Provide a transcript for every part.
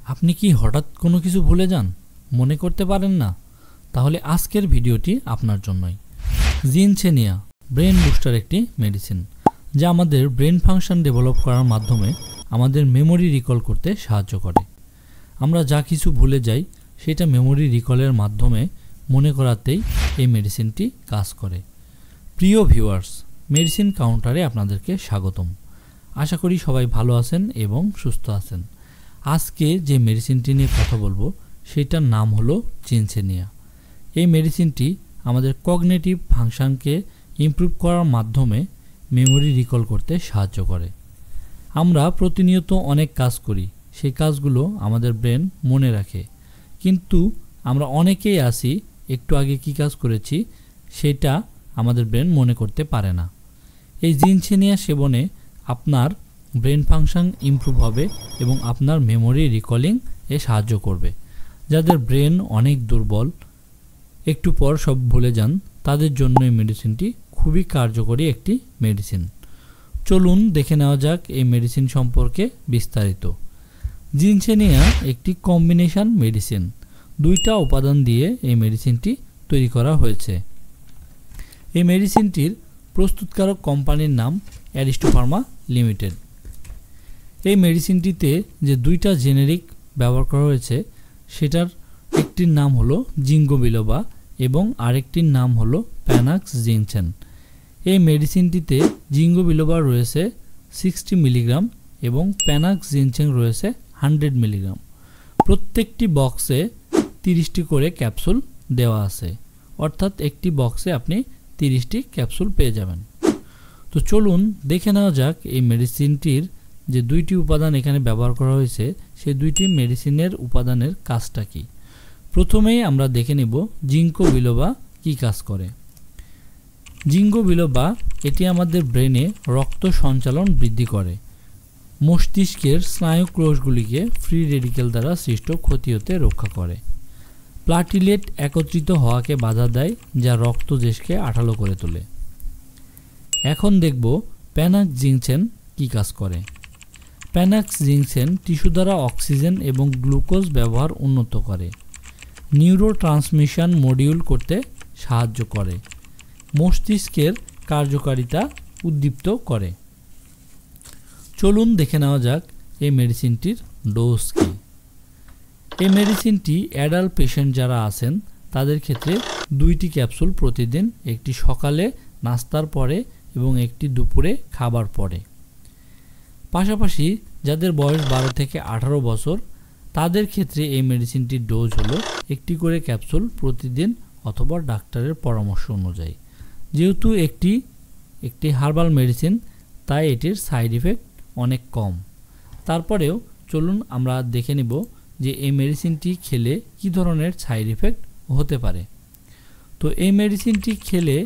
আপনি কি হঠাৎ কোনো কিছু ভুলে যান, মনে করতে পারেন না? তাহলে আজকের ভিডিওটি আপনার জন্যই। জিনসেনিয়া ব্রেন বুস্টার একটি মেডিসিন, যা আমাদের ব্রেন ফাংশন ডেভেলপ করার মাধ্যমে আমাদের মেমোরি রিকল করতে সাহায্য করে। আমরা যা কিছু ভুলে যাই সেটা মেমোরি রিকলের মাধ্যমে মনে করাতেই এই মেডিসিনটি কাজ করে। প্রিয় ভিউয়ার্স, মেডিসিন কাউন্টারে আপনাদেরকে স্বাগতম। আশা করি সবাই ভালো আছেন এবং সুস্থ আছেন। আজকে যে মেডিসিনটি নিয়ে কথা বলবো সেটার নাম হলো জিনসেনিয়া। এই মেডিসিনটি আমাদের কগনিটিভ ফাংশনকে ইমপ্রুভ করার মাধ্যমে মেমোরি রিকল করতে সাহায্য করে। আমরা প্রতিনিয়ত অনেক কাজ করি, সেই কাজগুলো আমাদের ব্রেন মনে রাখে, কিন্তু আমরা অনেকেই আছি একটু আগে কি কাজ করেছি সেটা আমাদের ব্রেন মনে করতে পারে না। এই জিনসেনিয়া সেবনে আপনার ব্রেন ফাংশন ইমপ্রুভ হবে এবং আপনার মেমোরি রিকলিং এ সাহায্য করবে। যাদের ব্রেন অনেক দুর্বল, একটু পর সব ভুলে যান, তাদের জন্য এই মেডিসিনটি খুবই কার্যকরী একটি মেডিসিন। চলুন দেখে নেওয়া যাক এই মেডিসিন সম্পর্কে বিস্তারিত। জিনসেনিয়া একটি কম্বিনেশন মেডিসিন, দুইটা উপাদান দিয়ে এই মেডিসিনটি তৈরি করা হয়েছে। এই মেডিসিনটির প্রস্তুতকারক কোম্পানির নাম অ্যারিস্টো ফার্মা লিমিটেড। এই মেডিসিনটিতে যে দুইটা জেনেরিক ব্যবহার করা হয়েছে সেটার একটির নাম হলো জিঙ্গো বিলোবা এবং আরেকটির নাম হলো প্যানাক্স জিনসেন। এই মেডিসিনটিতে জিঙ্গো বিলোবা রয়েছে 60 মিলিগ্রাম এবং প্যানাক্স জিনসেন রয়েছে 100 মিলিগ্রাম। প্রত্যেকটি বক্সে 30টি করে ক্যাপসুল দেওয়া আছে, অর্থাৎ একটি বক্সে আপনি 30টি ক্যাপসুল পেয়ে যাবেন। তো চলুন দেখে নেওয়া যাক এই মেডিসিনটির যে দুইটি উপাদান এখানে ব্যবহার করা হয়েছে সেই দুইটি মেডিসিনের উপাদানের কাজটা কি। প্রথমেই আমরা দেখে নেব জিঙ্গো বিলোবা কি কাজ করে। জিঙ্গো বিলোবা এটি আমাদের ব্রেনে রক্ত সঞ্চালন বৃদ্ধি করে, মস্তিষ্কের স্নায়ু কোষগুলিকে ফ্রি রেডিক্যাল দ্বারা সৃষ্ট ক্ষতি হতে রক্ষা করে, প্লাটিলেট একত্রিত হওয়াকে বাধা দেয় যা রক্তদেশকে আঠালো করে তোলে। এখন দেখব প্যানাক্স জিনসেন কি কাজ করে। প্যানাক্স জিনসেন টিস্যু দ্বারা অক্সিজেন এবং গ্লুকোজ ব্যবহার উন্নত করে, নিউরো ট্রান্সমিশন মডিউল করতে সাহায্য করে, মস্তিষ্কের কার্যকারিতা উদ্দীপ্ত করে। চলুন দেখে নেওয়া যাক এই মেডিসিনটির ডোজ কি। এই মেডিসিনটি অ্যাডাল্ট পেশেন্ট যারা আছেন তাদের ক্ষেত্রে 2টি ক্যাপসুল প্রতিদিন, একটি সকালে নাস্তার পরে এবং একটি দুপুরে খাবার পরে। পাশাপাশি যাদের বয়স 12 থেকে 18 বছর তাদের ক্ষেত্রে এই মেডিসিনটির ডোজ হলো 1টি করে ক্যাপসুল প্রতিদিন অথবা ডাক্তারের পরামর্শ অনুযায়ী। যেহেতু একটি হার্বাল মেডিসিন তাই এটির সাইড ইফেক্ট অনেক কম। তারপরেও চলুন আমরা দেখে নেব যে এই মেডিসিনটি খেলে কি ধরনের সাইড ইফেক্ট হতে পারে। তো এই মেডিসিনটি খেলে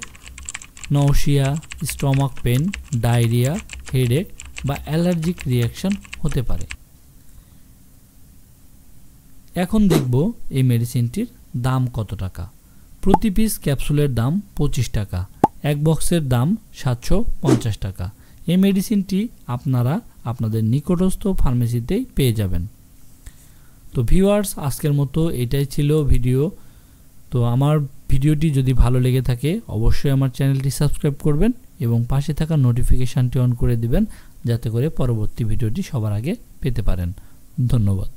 নওশিয়া, স্টমাক পেন, ডায়রিয়া, হেডেক বা অ্যালার্জিক রিয়াকশন হতে পারে। এখন দেখব এই মেডিসিনটির দাম কত টাকা। প্রতি পিস ক্যাপসুলের দাম 25 টাকা, এক বক্সের দাম 750 টাকা। এই মেডিসিনটি আপনারা আপনাদের নিকটস্থ ফার্মেসিতেই পেয়ে যাবেন। তো ভিউয়ার্স, আজকের মতো এটাই ছিল ভিডিও। তো আমার ভিডিওটি যদি ভালো লেগে থাকে অবশ্যই আমার চ্যানেলটি সাবস্ক্রাইব করবেন এবং পাশে থাকা নোটিফিকেশানটি অন করে দিবেন যাতে করে পরবর্তী ভিডিওটি সবার আগে পেতে পারেন। ধন্যবাদ।